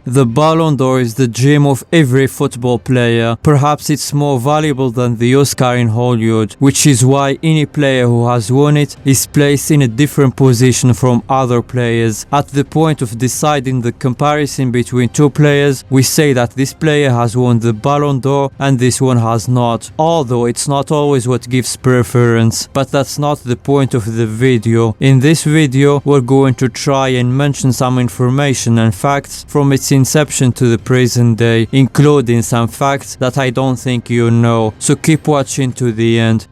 The Ballon d'Or is the dream of every football player. Perhaps it's more valuable than the Oscar in Hollywood, which is why any player who has won it is placed in a different position from other players. At the point of deciding the comparison between two players, we say that this player has won the Ballon d'Or and this one has not, although it's not always what gives preference. But that's not the point of the video. In this video, we're going to try and mention some information and facts from its inception to the present day, including some facts that I don't think you know. So keep watching to the end.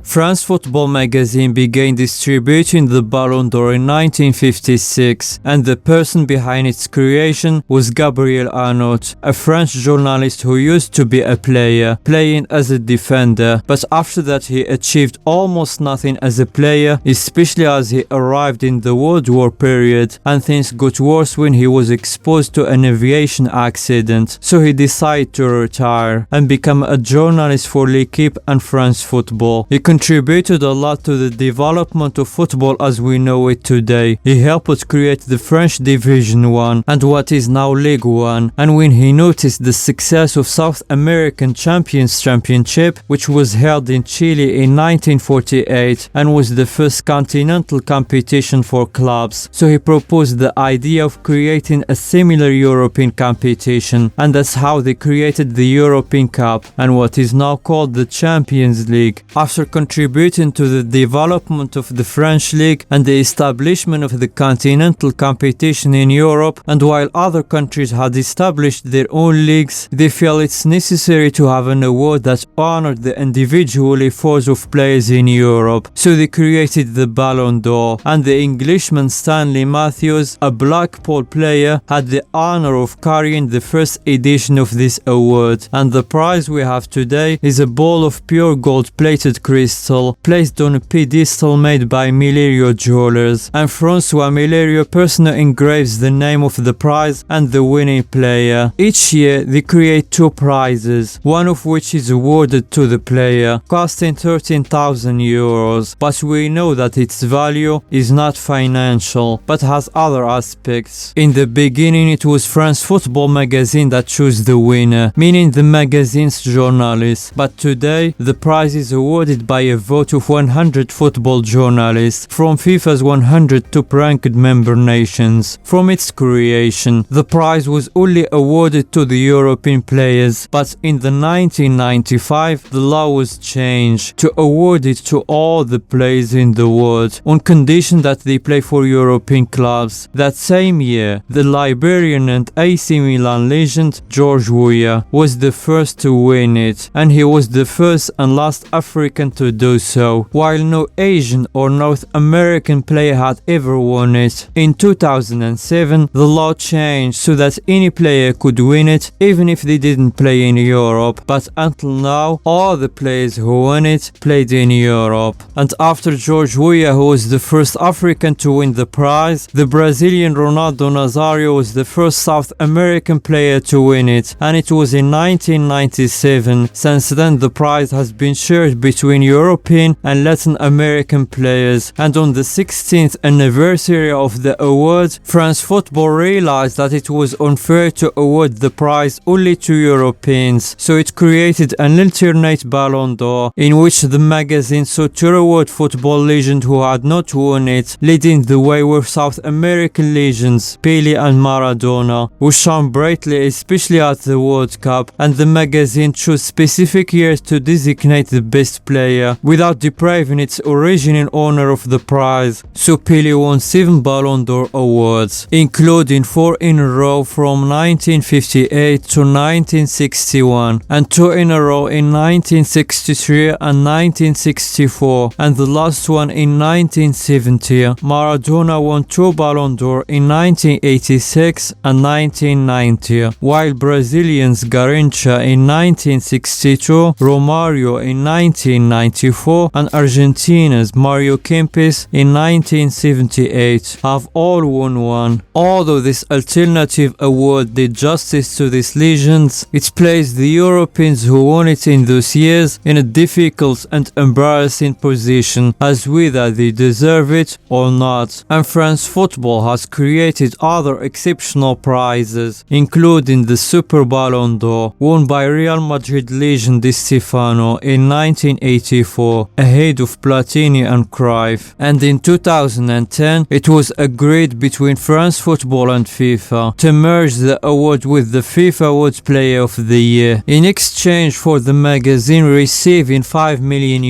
France Football magazine began distributing the Ballon d'Or in 1956, and the person behind its creation was Gabriel Arnault, a French journalist who used to be a player, playing as a defender, but after that he achieved almost nothing as a player, especially as he arrived in the World War period, and things got worse when he was exposed to an aviation accident, so he decided to retire and become a journalist for L'Équipe and France Football. He contributed a lot to the development of football as we know it today. He helped create the French Division 1 and what is now Ligue 1, and when he noticed the success of South American Champions Championship, which was held in Chile in 1948 and was the first continental competition for clubs, so he proposed the idea of creating a similar European competition, and that's how they created the European Cup and what is now called the Champions League. After contributing to the development of the French League and the establishment of the continental competition in Europe, and while other countries had established their own leagues, they felt it's necessary to have an award that honored the individual efforts of players in Europe. So they created the Ballon d'Or, and the Englishman Stanley Matthews, a Blackpool player, had the honor of carrying the first edition of this award. And the prize we have today is a ball of pure gold-plated crystal placed on a pedestal made by Millerio Jewelers, and François Millerio personally engraves the name of the prize and the winning player. Each year they create two prizes, one of which is awarded to the player, costing 13,000 euros, but we know that its value is not financial, but has other aspects. In the beginning it was France Football magazine that chose the winner, meaning the magazine's journalists, but today the prize is awarded by a vote of 100 football journalists from FIFA's 100 top-ranked member nations. From its creation, the prize was only awarded to the European players, but in the 1995 the law was changed to award it to all the players in the world on condition that they play for European clubs. That same year, the Liberian and AC Milan legend George Weah was the first to win it, and he was the first and last African to do so, while no Asian or North American player had ever won it. In 2007, the law changed so that any player could win it even if they didn't play in Europe, but until now, all the players who won it played in Europe. And after George Weah, who was the first African to win the prize, the Brazilian Ronaldo Nazario was the first South American player to win it, and it was in 1997. Since then, the prize has been shared between European and Latin American players, and on the 16th anniversary of the award, France Football realized that it was unfair to award the prize only to Europeans, so it created an alternate Ballon d'Or in which the magazine sought to reward football legends who had not won it. Leading the way were South American legends Pelé and Maradona, who shone brightly especially at the World Cup, and the magazine chose specific years to designate the best player without depriving its original owner of the prize. So Pelé won 7 Ballon d'Or awards, including 4 in a row from 1958 to 1961, and 2 in a row in 1963 and 1964, and the last one in 1970. Maradona won 2 Ballon d'Or in 1986 and 1990, while Brazilians Garrincha in 1962, Romario in 1990, 1994 and Argentina's Mario Kempes in 1978 have all won one. Although this alternative award did justice to these legends, it placed the Europeans who won it in those years in a difficult and embarrassing position as whether they deserve it or not. And France football has created other exceptional prizes, including the Super Ballon d'Or, won by Real Madrid legend Di Stefano in 1984, ahead of Platini and Cruyff. And in 2010, it was agreed between France football and FIFA to merge the award with the FIFA Awards Player of the Year, in exchange for the magazine receiving €5 million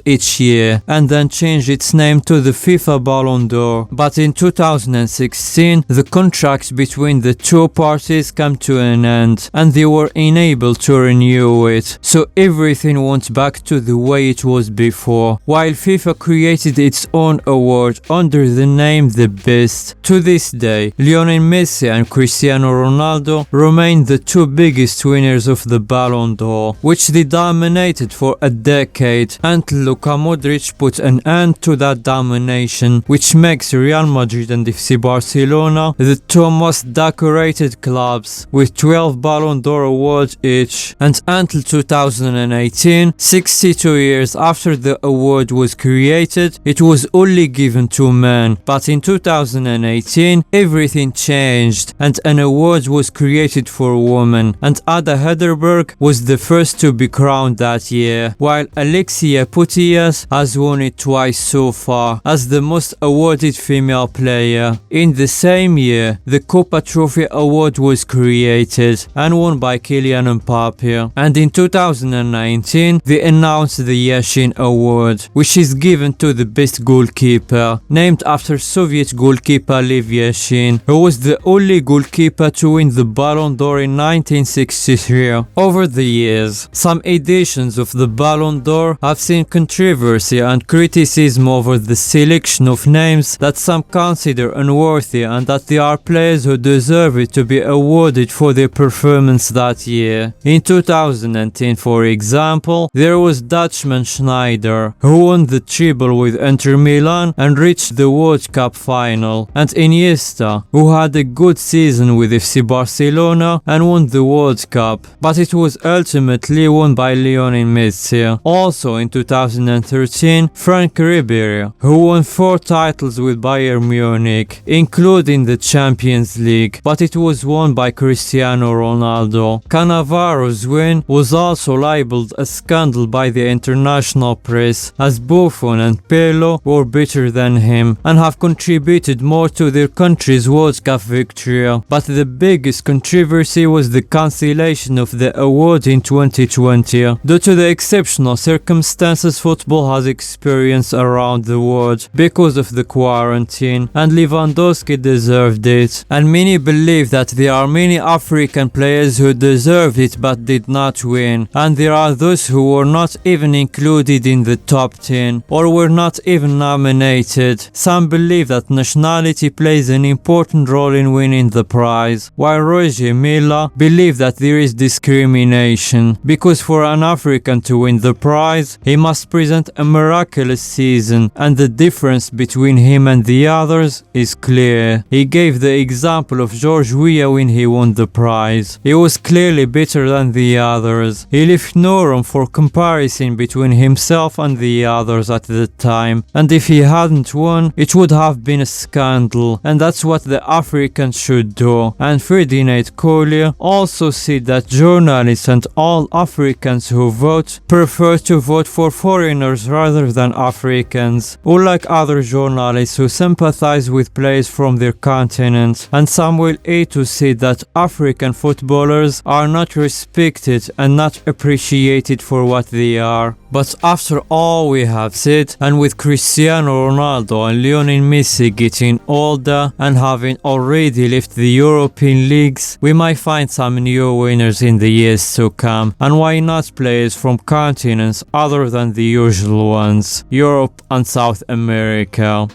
each year, and then change its name to the FIFA Ballon d'Or. But in 2016, the contract between the two parties came to an end, and they were unable to renew it, so everything went back to the way it was before, while FIFA created its own award under the name The Best. To this day, Lionel Messi and Cristiano Ronaldo remain the two biggest winners of the Ballon d'Or, which they dominated for a decade, until Luka Modric put an end to that domination, which makes Real Madrid and FC Barcelona the two most decorated clubs, with 12 Ballon d'Or awards each. And until 2018, 62 years after the award was created, it was only given to men. But in 2018, everything changed, and an award was created for women, and Ada Hegerberg was the first to be crowned that year, while Alexia Putellas has won it twice so far as the most awarded female player. In the same year, the Copa Trophy award was created and won by Kylian Mbappe. And in 2019, they announced the Yashin Award, which is given to the best goalkeeper, named after Soviet goalkeeper Lev Yashin, who was the only goalkeeper to win the Ballon d'Or in 1963. Over the years, some editions of the Ballon d'Or have seen controversy and criticism over the selection of names that some consider unworthy, and that there are players who deserve it to be awarded for their performance that year. In 2010, for example, there was Dutchman Schneider, who won the treble with Inter Milan and reached the World Cup final, and Iniesta, who had a good season with FC Barcelona and won the World Cup, but it was ultimately won by Lionel Messi. Also in 2013, Frank Ribery, who won 4 titles with Bayern Munich, including the Champions League, but it was won by Cristiano Ronaldo. Cannavaro's win was also labeled a scandal by the international press, as Buffon and Pirlo were better than him and have contributed more to their country's World Cup victory. But the biggest controversy was the cancellation of the award in 2020, due to the exceptional circumstances football has experienced around the world because of the quarantine, and Lewandowski deserved it. And many believe that there are many African players who deserved it but did not win, and there are those who were not even included in the top 10 or were not even nominated. Some believe that nationality plays an important role in winning the prize, while Roger Milla believe that there is discrimination, because for an African to win the prize, he must present a miraculous season, and the difference between him and the others is clear. He gave the example of George Weah when he won the prize. He was clearly better than the others. He left no room for comparison between himself and the others at the time, and if he hadn't won, it would have been a scandal, and that's what the Africans should do. And Ferdinand Collier also said that journalists and all Africans who vote prefer to vote for foreigners rather than Africans, unlike other journalists who sympathize with players from their continent. And Samuel Eto'o said that African footballers are not respected and not appreciated for what they are. But after all we have said, and with Cristiano Ronaldo and Lionel Messi getting older and having already left the European leagues, we might find some new winners in the years to come. And why not players from continents other than the usual ones, Europe and South America?